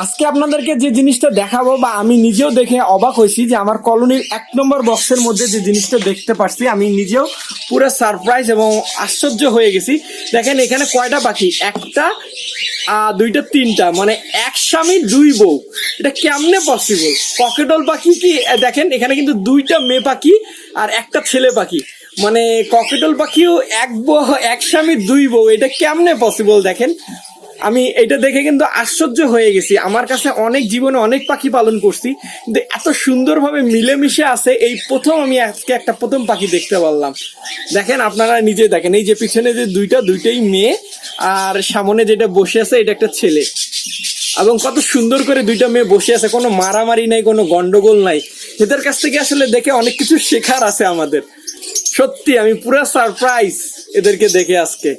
আজকে আপনাদেরকে যে জিনিসটা দেখাবো বা আমি নিজেও দেখে অবাক হয়েছি যে আমার কলোনির 1 নম্বর বক্সের মধ্যে যে জিনিসটা দেখতে পাচ্ছি আমি নিজেও পুরো সারপ্রাইজ এবং আশ্চর্য হয়ে গেছি। দেখেন এখানে কয়টা পাখি, একটা দুইটা তিনটা, মানে এক স্বামী দুই বউ। এটা কেমনে পসিবল? ককেটল পাখি কি? দেখেন এখানে কিন্তু দুইটা মেয়ে পাখি আর একটা ছেলে পাখি, মানে ককেটল পাখিও এক স্বামী দুই বউ, এটা কেমনে পসিবল? দেখেন আমি এটা দেখে কিন্তু আশ্চর্য হয়ে গেছি। আমার কাছে অনেক জীবনে অনেক পাখি পালন করছি, কিন্তু এত সুন্দরভাবে মিলেমিশে আছে এই প্রথম আমি আজকে একটা প্রথম পাখি দেখতে পারলাম। দেখেন আপনারা নিজে দেখেন, এই যে পিছনে যে দুইটাই মেয়ে আর সামনে যেটা বসে আছে এটা একটা ছেলে, এবং কত সুন্দর করে দুইটা মেয়ে বসে আছে, কোনো মারামারি নাই, কোনো গন্ডগোল নাই। এদের কাছ থেকে আসলে দেখে অনেক কিছু শেখার আছে আমাদের। সত্যি আমি পুরো সারপ্রাইজ এদেরকে দেখে আজকে।